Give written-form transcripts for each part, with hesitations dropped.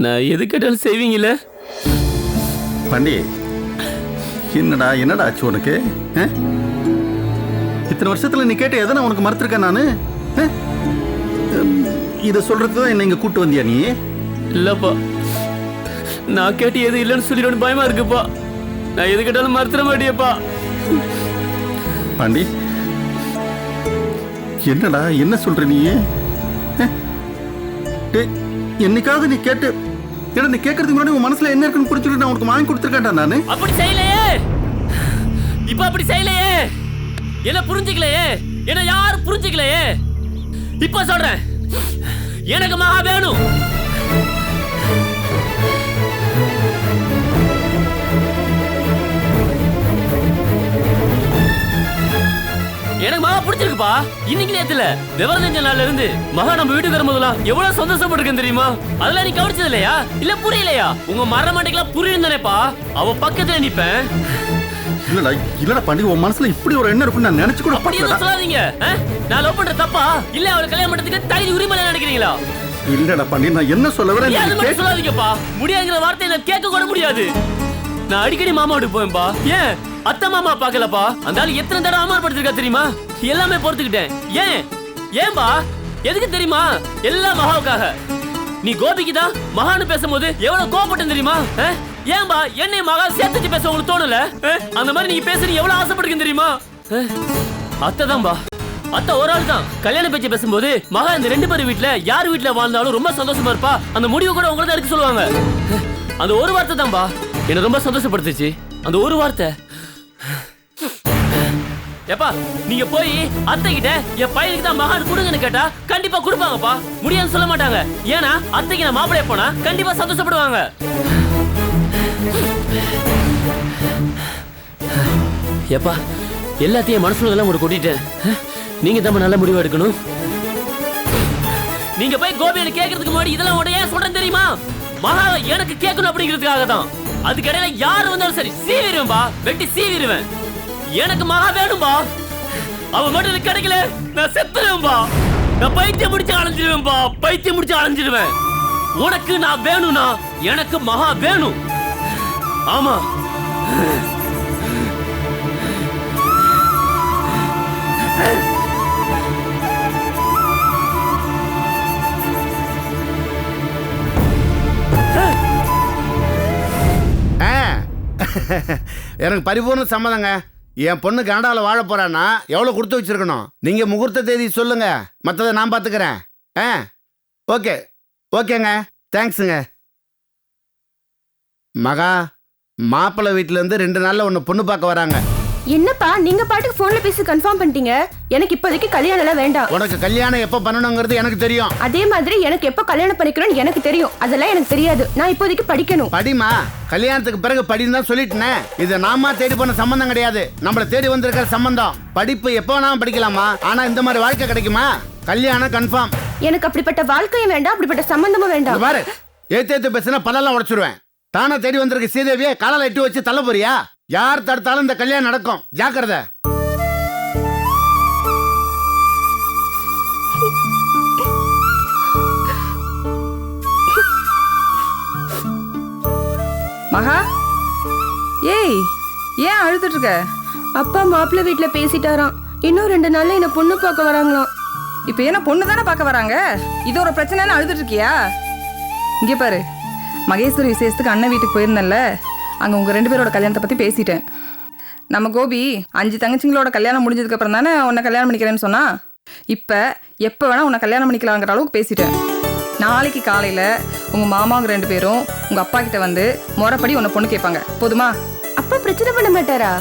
நான் எது கேட்டாலும் செய்வீங்கல்ல? பாண்டி, என்னடா ஆச்சு உனக்கு? இத்தனை வருஷத்துல நீ கேட்ட எதை நான் உனக்கு மறுத்திருக்கேன் நானு? இதை சொல்றதுதான் என்ன இங்க கூட்டு வந்தியா நீ? இல்லப்பா, நான் கேட்டு எது இல்லைன்னு சொல்லிடணும் பயமா இருக்குப்பா. நான் எது கேட்டாலும் மறுத்துற மாட்டியப்பா. பாண்டி, என்னடா என்ன சொல்ற நீ? என்னைக்காவது நீ கேட்டு நீ கேட்கறதுக்கு முன்னாடி உன் மனசுல என்ன இருக்குன்னு புரிஞ்சுட்டு நான் உனக்கு வாங்கி கொடுத்துருக்கேன்டா நானு. அப்படி செய்யலையே, இப்ப அப்படி செய்யலையே, என்ன புரிஞ்சுக்கலையே, என்ன யாரும் புரிஞ்சுக்கலையே. இப்ப சொல்றேன், எனக்கு மகா வேணும். எனக்கு மகா பிடிச்சிருக்குப்பா. இன்னைக்கு நேத்துல விவரம் தெரிஞ்ச நாள்ல இருந்து மகா நம்ம வீட்டுக்கு வரும்போதெல்லாம் எவ்வளவு சந்தோஷப்பட்டிருக்கேன் தெரியுமா? அதெல்லாம் நீ கவனிச்சது இல்லையா? இல்ல புரியலையா? உங்க மரமண்டைக்கெல்லாம் புரியுந்தானேப்பா. அவ பக்கத்துல நிப்பேன். இல்லடா பாண்டி, உன் மனசுல இப்படி ஒரு எண்ணம் இருக்குன்னு நான் நினைச்சு கூட பார்க்கல. சொல்லாதீங்க. நான் லவ் பண்ற தப்பா இல்ல அவளை கல்யாணம் பண்றதுக்கு தகுதி உரிமை நினைக்கிறீங்களா? இல்லடா பாண்டி, நான் என்ன சொல்ல வரேன் சொல்லாதீங்கப்பா. முடியாதுங்கிற வார்த்தையை நான் கேட்க கூட முடியாது. நான் அடிக்கடி மாமா வீட்டுக்கு போவேன்பா. ஏன் அத்தை மாமா பாக்கலப்பா? அந்த ஆள் எத்தனை தடவை அவமானப்படுத்திருக்கா தெரியுமா? எல்லாமே பொறுத்துக்கிட்டேன். ஏன்பா? எதுக்கு தெரியுமா? எல்லாம் மகாவுக்காக. நீ கோபிக்கு தான் மகான்னு பேசும்போது எவ்வளவு கோபப்பட்டேன் தெரியுமா? ஏன்பா என்னை மகா சேர்த்துச்சு பேச உங்களுக்கு தோணல? அந்த மாதிரி நீங்க பேசுறீங்க எவ்வளவு ஆசைப்படுறீங்க தெரியுமா? அத்தை தான்பா. அத்தை ஒரு ஆள் தான். கல்யாண பேச்சு பேசும்போது மகா இந்த ரெண்டு பேரும் வீட்டுல யார் வீட்டுல வாழ்ந்தாலும் ரொம்ப சந்தோஷமா இருப்பா. அந்த முடிவு கூட உங்களை தான் எடுக்க சொல்லுவாங்க. அந்த ஒரு வார்த்தை தான்பா என்ன ரொம்ப சந்தோஷப்படுத்துச்சு. அந்த ஒரு வார்த்தை. ஏப்பா நீங்க போய் அத்தை கிட்ட என் பையனுக்கு தான் மகான் கொடுங்கன்னு கேட்டா கண்டிப்பா கொடுப்பாங்கப்பா. முடியாதுன்னு சொல்ல மாட்டாங்க. ஏன்னா அத்தைக்கு நான் மாப்பிளைய போனா கண்டிப்பா சந்தோஷப்படுவாங்க. ஏப்பா எல்லாத்தையும் மனசுல ஒரு கொட்டிட்டேன். நீங்க தான் நல்ல முடிவு எடுக்கணும். நீங்க போய் கோபியை கேட்கறதுக்கு முன்னாடி இதெல்லாம் உடைய ஏன் சொல்றேன் தெரியுமா? மகா எனக்கு கேட்கணும் அப்படிங்கிறதுக்காக தான். அதுக்கடையில யாரு வந்தாலும் சரி சீவிடுவேன்பா, வெட்டி சீவிடுவேன். எனக்கு மகா வேணும்பா. அவ மட்டும் கிடைக்கல நான் செத்துருவேன்பா. நான் பைத்தியம் முடிச்சு அலைஞ்சிடுவேன்பா, பைத்தியம் முடிச்சு அலைஞ்சிடுவேன். உனக்கு நான் வேணும்னா எனக்கு மகா வேணும். ஆமா எனக்கு பரிபூர்ண சம்மதங்க. என் பொண்ணு கனடாவில் வாழ போறான்னா எவ்வளோ கொடுத்து வச்சிருக்கணும்? நீங்க முகூர்த்த தேதி சொல்லுங்க, மற்றதை நான் பார்த்துக்கிறேன். ஓகே ஓகேங்க, தேங்க்ஸுங்க. மகா, மாப்பிள்ளை வீட்டிலேருந்து 2 நாளில் ஒன்று பொண்ணு பார்க்க வராங்க. என்னப்பா நீங்க பாட்டுக்கு போன்ல பேசி கன்ஃபார்ம் பண்ணிட்டீங்க? எனக்கு இப்போதைக்கு கல்யாணம் எல்லாம் வேண்டாம். உனக்கு கல்யாணம் எப்போ பண்ணணுங்கிறது எனக்கு தெரியும். அதே மாதிரி எனக்கு எப்போ கல்யாணம் பண்ணிக்கணும்னு எனக்கு தெரியும். அதெல்லாம் எனக்கு தெரியாது. நான் இப்போதைக்கு படிக்கணும். படிமா, கல்யாணத்துக்கு பிறகு படின்னு தான் சொல்லிட்டேனே. இது நாம தேடி போன சம்பந்தம் கிடையாது, நம்மள தேடி வந்திருக்கிற சம்பந்தம். படிப்பு எப்போ வேணாலும் படிக்கலாமா, ஆனா இந்த மாதிரி வாழ்க்கை கிடைக்குமா? கல்யாணம் கன்ஃபார்ம். எனக்கு அப்படிப்பட்ட வாழ்க்கையும் வேண்டாம், அப்படிப்பட்ட சம்பந்தமும் வேண்டாம். பாரு, ஏத்து பேசினா பல்லெல்லாம் உடைச்சிருவேன். தானே தேடி வந்திருக்க சீதேவியை காலால எட்டி வச்சு தள்ள போறியா? யார் தடுத்தாலும் இந்த கல்யாணம் நடக்கும், ஜாக்கிரதை. மகா, ஏய் ஏன் அழுதுட்டு இருக்க? அப்பா மாப்பிள்ளை வீட்டுல பேசிட்டாராம். இன்னும் 2 நாள்ல என்ன பொண்ணு பார்க்க வராங்களாம். இப்ப என்ன பொண்ணு தானே பார்க்க வராங்க? இது ஒரு பிரச்சனைன்னு அழுதுட்டு இருக்கியா? இங்கே பாரு, மகேஸ்வரி விசேஷத்துக்கு அண்ணன் வீட்டுக்கு போயிருந்தேன்ல, அங்கே உங்கள் 2 பேரோட கல்யாணத்தை பற்றி பேசிட்டேன். நம்ம கோபி 5 தங்கச்சிங்களோட கல்யாணம் முடிஞ்சதுக்கு அப்புறம் தானே உன்னை கல்யாணம் பண்ணிக்கிறேன்னு சொன்னா. இப்போ எப்போ வேணால் உன்னை கல்யாணம் பண்ணிக்கலாங்கிற அளவுக்கு பேசிட்டேன். நாளைக்கு காலையில் உங்கள் மாமாங்க 2 பேரும் உங்கள் அப்பா கிட்ட வந்து முறைப்படி உன்னை பொண்ணு கேட்பாங்க. போதுமா? அப்பா பிரச்சனை பண்ண மாட்டாரா?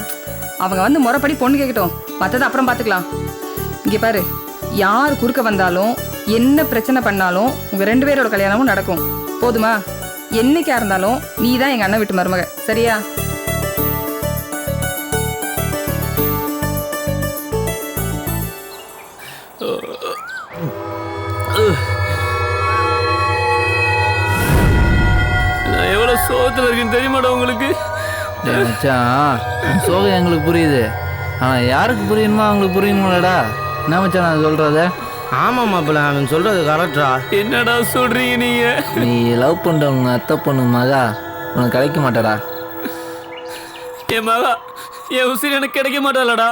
அவங்க வந்து முறைப்படி பொண்ணு கேட்கட்டும், மற்றதை அப்புறம் பார்த்துக்கலாம். இங்கே பாரு, யார் குறுக்க வந்தாலும் என்ன பிரச்சனை பண்ணாலும் உங்கள் 2 பேரோட கல்யாணமும் நடக்கும். போதுமா? என்னைக்கா இருந்தாலும் நீ தான் எங்கள் அண்ணன் வீட்டு மருமக, சரியா? நான் எவ்வளவு சோகத்துல இருக்கேன்னு தெரியுமாடா உங்களுக்கு? மச்சான், சோகம் எங்களுக்கு புரியுது, ஆனால் யாருக்கு புரியணுமோ அவங்களுக்கு புரியணும்லடா. என்ன மச்சான் நான் சொல்கிறத? ஆமா மாப்பிள்ள அவன் சொல்றது கரெக்டா. என்னடா சொல்றீங்க நீங்க? நீ லவ் பண்ணுறவங்க அத்தை பொண்ணு மகா உனக்கு கிடைக்க மாட்டாடா. என் மகா என் உசிர் எனக்கு கிடைக்க மாட்டாளடா.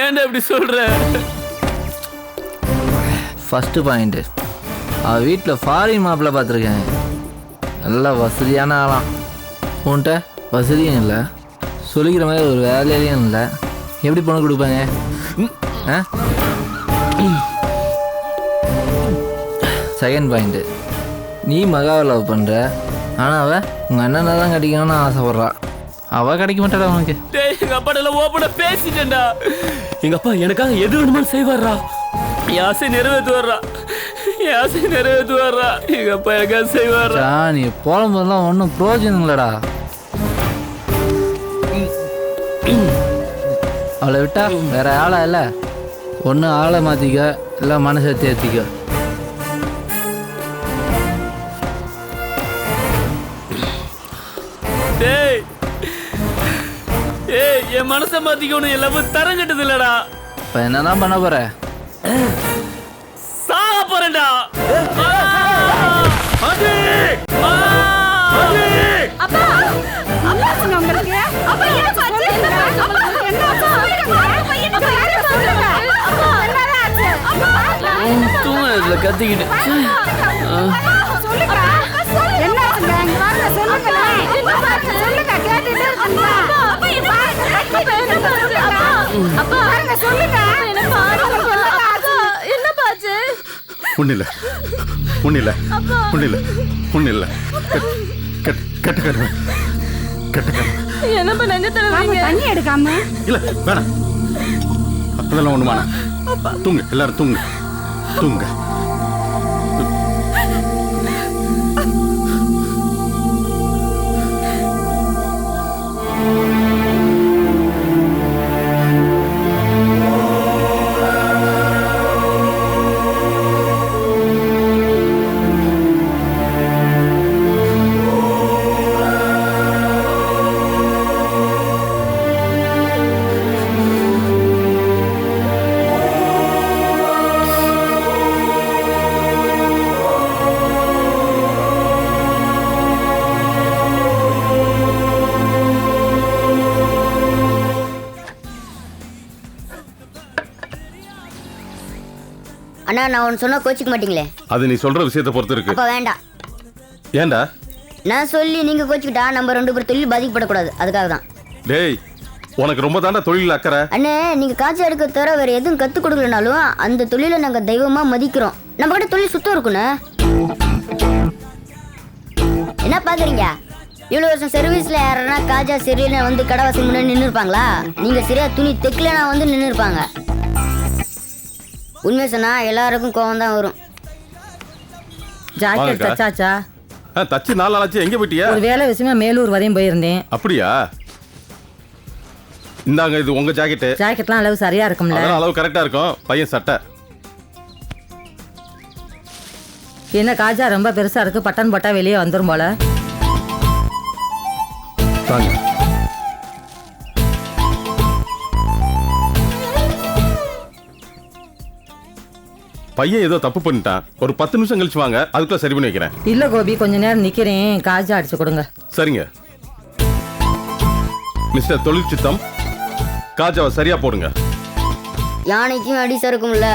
ஏன்டா இப்படி சொல்ற? ஃபஸ்ட்டு பாயிண்ட்டு, அவள் வீட்டில் ஃபாரின் மாப்பிள்ளை பார்த்துருக்கேன். நல்லா வசதியான ஆளாம். உன்கிட்ட வசதியும் இல்லை, சொல்லிக்கிற மாதிரி ஒரு வேலையிலையும் இல்லை. எப்படி பொண்ணு கொடுப்பாங்க? ஆ? செகண்ட் பாயிண்ட்டு, நீ மகாவை லவ் பண்ணுற, ஆனால் அவள் உங்கள் அண்ணனை தான் கிடைக்கணும்னு ஆசைப்பட்றா. அவள் கிடைக்க மாட்டாடா உனக்கு. டேய் எங்க அப்பா எல்லாம் ஓப்பனா பேசிட்டேன்டா. எங்க அப்பா எனக்காக எது வேணுமான்னு செய்வாரா. என் ஆசை நிறைவேற்றுவாரா. என் ஆசை நிறைவேற்றுவாரா. எங்க அப்பா எனக்காக செய்வாரா. நீ போகும்போதெல்லாம் ஒன்றும் பிரயோஜனம் இல்லைடா. அவளை விட்டா வேற ஆளா இல்லை. ஒன்று ஆளை மாற்றிக்க, இல்லை மனசை தேர்த்திக்க. டேய் ஏய் என் மனசை மாத்திக்கணும். எல்லாமே தரங்கட்டது இல்லடா. இப்போ என்னதான் பண்ண போற? சாக போறேன்டா. அப்பா என்னாச்சுங்க உங்களுக்கு? அப்பா என்னாச்சு? தூங்க இதுல கத்திக்கிட்டு. ஒன்னில்ல ஒன்னில்ல ஒன்னில்ல ஒன்னில்ல கெட்ட கருமை கெட்ட கருமை. என்னப்பா தண்ணி எடுக்காம? இல்ல வேணாம், அதெல்லாம் ஒண்ணு வேணாம். தூங்க, எல்லாரும் தூங்க தூங்க. அண்ணா நான் ஒன்று சொன்னா கோச்சிக்க மாட்டீங்களே? அது நீ சொல்ற விஷயத்தை பொறுத்து இருக்கு. அப்ப வேண்டாம். ஏண்டா? நான் சொல்லி நீங்க கோச்சிக்கிட்டா நம்ம 2 பேர் தொழில் பாதிக்கப்படக்கூடாது, அதுக்காக தான். டேய் உனக்கு ரொம்ப தாண்டா தொழில் அக்கறை. அண்ணே நீங்க காய்ச்சல் எடுக்க தவிர வேற எதுவும் கற்றுக் கொடுக்கலனாலும் அந்த தொழிலை நாங்கள் தெய்வமா மதிக்கிறோம். நம்ம கிட்ட தொழில் சுத்தம் இருக்குண்ணே. என்ன பாக்குறீங்க? இவ்வளோ வருஷம் சர்வீஸ்ல யாரா காஜா சரியில்லை வந்து கடவாசி முன்னாடி நின்று இருப்பாங்களா? நீங்க சரியா துணி தைக்கலனா வந்து நின்று இருப்பாங்க. உண்மை சொன்னா எல்லாருக்கும் கோவம் தான் வரும். ஜாக்கெட் தச்சாச்சா? தச்சு 4 நாளாச்சு. எங்க போயிட்டியா? ஒரு வேலை விஷயமா மேலூர் வரையும் போயிருந்தேன். அப்படியா? இந்தாங்க, இது உங்க ஜாக்கெட். ஜாக்கெட்லாம் அளவு சரியா இருக்கும்ல? அதெல்லாம் அளவு கரெக்டா இருக்கும். பையன் சட்டை என்ன காஜா ரொம்ப பெருசா இருக்கு, பட்டன் போட்டா வெளியே வந்துரும் போல. தாங்க. பையன் ஏதோ தப்பு பண்ணிட்டான். ஒரு 10 நிமிஷம் கழிச்சு வாங்க, அதுக்குள்ள சரி பண்ணி வைக்கிறேன். இல்ல கோபி, கொஞ்ச நேரம் நிக்கிறேன், காஜா அடிச்சு கொடுங்க. சரிங்க மிஸ்டர் தொழில் சித்தம், காஜாவை சரியா போடுங்க. யானைக்கும் அடி சறுக்கும்ல.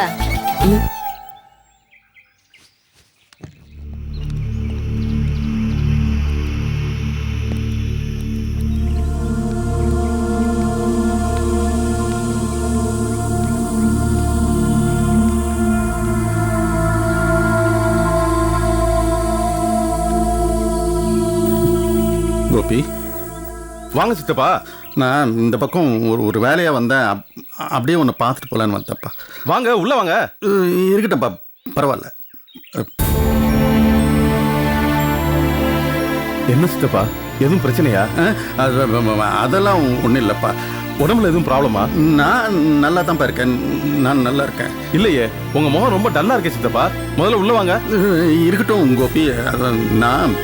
கோபி வாங்க சித்தப்பா. நான் இந்த பக்கம் ஒரு வேலையாக வந்தேன். அப்படியே ஒன்று பார்த்துட்டு போகலான்னு வந்தப்பா. வாங்க உள்ள வாங்க. இருக்கட்டப்பா, பரவாயில்ல. என்ன சித்தப்பா, எதுவும் பிரச்சனையா? அதெல்லாம் ஒன்றும் இல்லைப்பா. உடம்புல எதுவும் ப்ராப்ளமா? நான் நல்லா தான்ப்பா இருக்கேன். நான் நல்லா இருக்கேன். இல்லையே, உங்க முகம் ரொம்ப டல்லா இருக்கே சித்தப்பா. முதல்ல உள்ள வாங்க. இருக்கட்டும் கோபி, நான்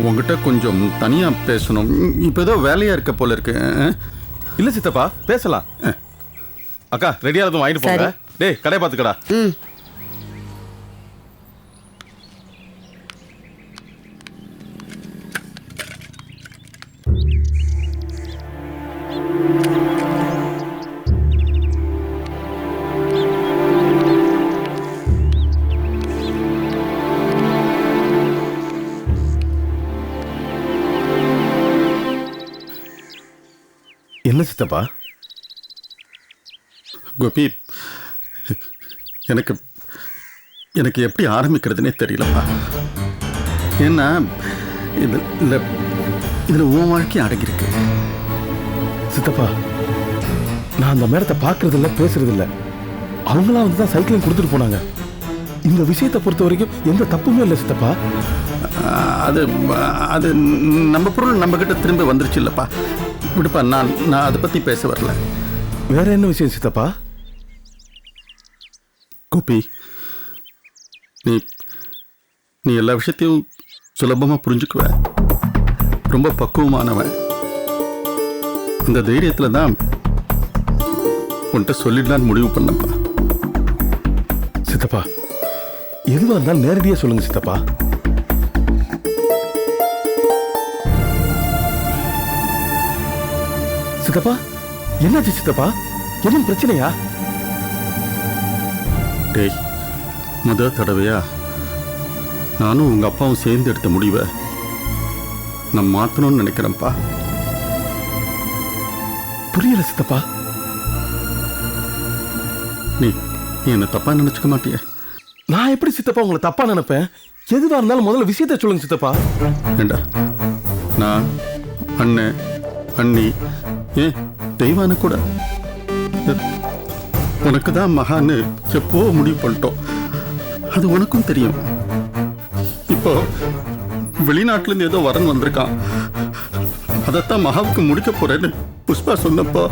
உங்ககிட்ட கொஞ்சம் தனியாக பேசணும். இப்போ ஏதோ வேலையாக இருக்க போல இருக்கு. இல்லை சித்தப்பா, பேசலாம். அக்கா ரெடியா இருக்கும் வாங்கிட்டு போங்க. டேய் கடையை பார்த்துக்கடா. என்ன சித்தப்பா? கோபி, எனக்கு எனக்கு எப்படி ஆரம்பிக்கிறதுனே தெரியலப்பா. ஏன்னா இதில் உன் வாழ்க்கை அடங்கியிருக்கு. சித்தப்பா, நான் அந்த மேடத்தை பார்க்கறது இல்லை, பேசுறது இல்லை. அவங்களாம் வந்து தான் சைக்கிளையும் கொடுத்துட்டு போனாங்க. இந்த விஷயத்தை பொறுத்த வரைக்கும் எந்த தப்புமே இல்லை சித்தப்பா. அது அது நம்ம பொருள் நம்ம கிட்ட திரும்ப வந்துருச்சு இல்லப்பா. விடுப்பா, நான் அதை பற்றி பேச வரல. வேற என்ன விஷயம் சித்தப்பா? கோபி, நீ எல்லா விஷயத்தையும் சுலபமாக புரிஞ்சுக்குவ. ரொம்ப பக்குவமானவன். அந்த தைரியத்தில் தான் உன்கிட்ட சொல்லிடலான்னு முடிவு பண்ணப்பா. சித்தப்பா, எதுவாக இருந்தாலும் நேரடியாக சொல்லுங்க சித்தப்பா. சித்தப்பா, என்னாச்சு சித்தப்பா? எதுவும் பிரச்சனையா? டேய், முதல் தடவையா நானும் உங்க அப்பாவும் சேர்ந்து எடுத்த முடிவை நான் மாத்தணும்னு நினைக்கிறேன்ப்பா. புரியல சித்தப்பா. நீ என்ன தப்பா நினைச்சுக்க மாட்டிய? நான் எப்படி சித்தப்பா உங்களை தப்பா நினைப்பேன்? எதுவா இருந்தாலும் முதல்ல விஷயத்தை சொல்லுங்க சித்தப்பா. ஏண்டா, நான் அண்ணன் அண்ணி ஏன் தெய்வான கூட உனக்கு தான் மகான்னு எப்போ முடிவு பண்ணிட்டோம். அது உனக்கும் தெரியும். இப்போ வெளிநாட்டுல இருந்து ஏதோ வரன் வந்திருக்கான். அதைத்தான் மகாவுக்கு முடிக்க போறேன்னு புஷ்பா சொன்னப்போ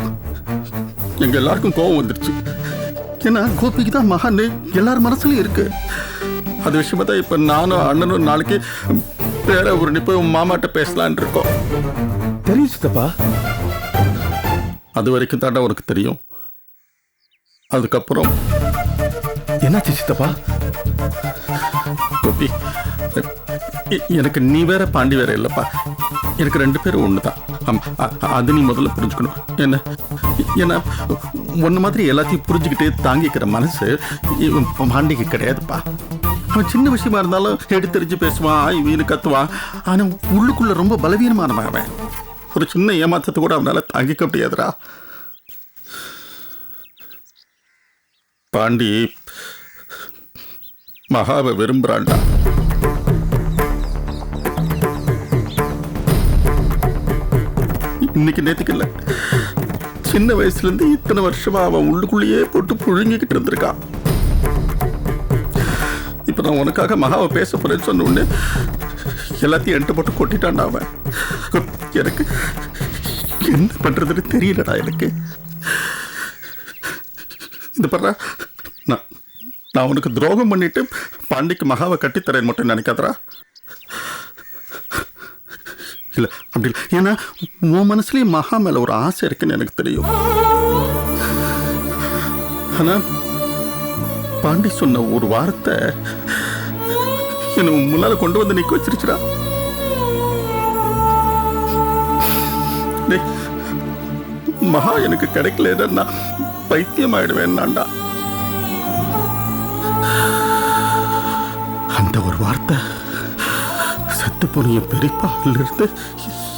எங்க எல்லாருக்கும் கோபம் வந்துருச்சு. ஏன்னா கோபிக்கு தான் மகான்னு எல்லார் மனசுலயும் இருக்கு. அது விஷயமா தான் இப்ப நானும் அண்ணனும் நாளைக்கு பேர ஒரு போய் உன் மாமாட்ட பேசலான் இருக்கோம். தெரியும் சித்தப்பா. அது வரைக்கும் தாண்டா உனக்கு தெரியும். அதுக்கப்புறம் என்னாச்சு சித்தப்பா? கோபி, எனக்கு நீ வேற பாண்டி வேற இல்லப்பா. எனக்கு 2 பேரும் ஒண்ணுதான். அது நீ முதல்ல புரிஞ்சுக்கணும். ஏன்னா ஒன்னு மாதிரி எல்லாத்தையும் புரிஞ்சுக்கிட்டு தாங்கிக்கிற மனசு பாண்டிக்கு கிடையாதுப்பா. அவன் சின்ன விஷயமா இருந்தாலும் எடுத்தெறிஞ்சு பேசுவான், இவனு கத்துவான். ஆனா உள்ளுக்குள்ள ரொம்ப பலவீனமானவன் அவன். ஒரு சின்ன ஏமாற்றத்தை கூட அவனால தாங்கிக்க முடியாதுடா. பாண்டி மகாவை விரும்புறான்டா. இன்னைக்கு நேத்துக்கு இல்ல, சின்ன வயசுல இருந்து இத்தனை வருஷமா அவன் உள்ளுக்குள்ளேயே போட்டு புழுங்கிக்கிட்டு இருந்திருக்கான். இப்ப நான் உனக்காக மகாவை பேச போறேன்னு சொன்ன உடனே எல்லாத்தையும் என்கிட்ட போட்டு கொட்டிட்டான்டா அவன். எனக்கு என்ன பண்றதுன்னு தெரியலடா எனக்கு. இந்த பாரு, நான் உனக்கு துரோகம் பண்ணிட்டு பாண்டிக்கு மகாவை கட்டித்தரேன் மட்டும் நினைக்காதரா. இல்ல அப்படி இல்லை. ஏன்னா உன் மனசுலயே மகா மேல ஒரு ஆசை இருக்குன்னு எனக்கு தெரியும். ஆனா பாண்டி சொன்ன ஒரு வார்த்தை என்ன முன்னால கொண்டு வந்து நிக்க வச்சிருச்சுடா. மகா எனக்கு கிடைக்கலன்னா பைத்தியம் ஆயிடுவேன்னாண்டா. அந்த ஒரு வார்த்தை செத்து போன என் பெரியப்பால இருந்து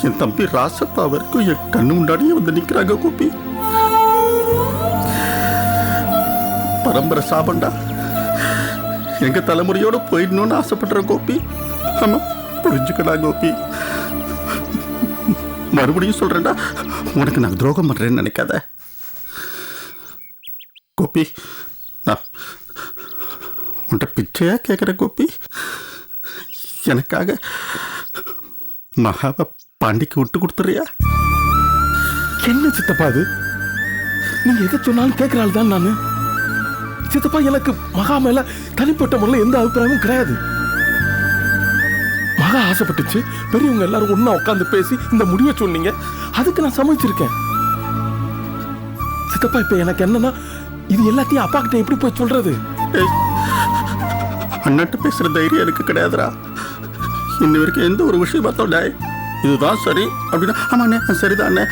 என் தம்பி ராசப்பா வரைக்கும் என் கண்ணு முன்னாடியே வந்து நிக்கிறாங்க. கோபி, பரம்பரை சாபண்டா. எங்க தலைமுறையோட போயிடணும்னு ஆசைப்படுற கோபி. ஆமா, புரிஞ்சுக்கடா கோபி. மறுபடியும் சொல்றேன்டா, உனக்கு நான் துரோகம் பண்றேன்னு நினைக்காத கோபி. நான் உன்கிட்ட பிச்சையா கேட்கிறேன் கோபி. எனக்காக மகாவை பாண்டிக்கு விட்டு கொடுத்துறியா? என்ன சித்தப்பா அது? நீங்க எதை சொன்னாலும் கேட்கிற ஆள் தான் நானு. சித்தப்பா, எனக்கு மகா மேல தனிப்பட்ட முறையில் எந்த அபிப்பிராயமும் கிடையாது. மகா ஆசைப்பட்டுச்சு, பெரியவங்க எல்லாரும் ஒண்ணா உட்காந்து பேசி இந்த முடிவை சொன்னீங்க. அதுக்கு நான் சமைச்சிருக்கேன். சித்தப்பா இப்ப எனக்கு என்னன்னா இது எல்லாத்தையும் அப்பா கிட்ட எப்படி போய் சொல்றது? அண்ணாட்ட பேசுற தைரியம் எனக்கு கிடையாதுடா. இன்ன வரைக்கும் எந்த ஒரு விஷயம் பார்த்தோம் இதுதான் சரி அப்படின்னா ஆமாண்ணே சரிதாண்ணே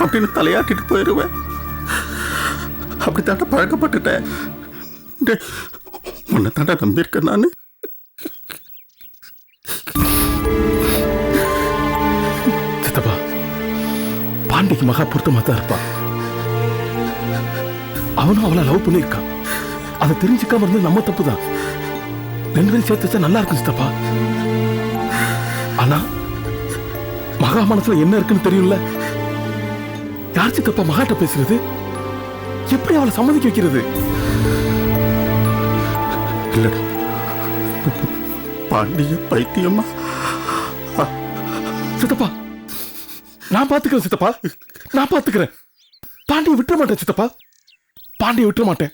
அப்படின்னு தலையாட்டிட்டு போயிடுவேன். அப்படி தாண்டா பழக்கப்பட்டுட்டேன். உன்னை தாண்டா நம்பியிருக்கேன் நான். சித்தப்பா பாண்டிக்கு மகா பொருத்தமா தான் இருப்பான். அவனும் அவளை லவ் பண்ணியிருக்கான். அதை தெரிஞ்சுக்காம இருந்தது நம்ம தப்பு தான். 2 பேரும் சேர்த்து வச்சா நல்லா இருக்கும் சித்தப்பா. ஆனா மகா மனசுல என்ன இருக்குன்னு தெரியும்ல. யார் சித்தப்பா மகாட்ட பேசுறது? எப்படி அவளை சம்மதிக்க வைக்கிறது? இல்லடா பாண்டிய பைத்தியமா. சித்தப்பா நான் பாத்துக்கிறேன் சித்தப்பா, நான் பாத்துக்கிறேன். பாண்டியை விட்டுற மாட்டேன் சித்தப்பா, பாண்டியை விட்டுற மாட்டேன்.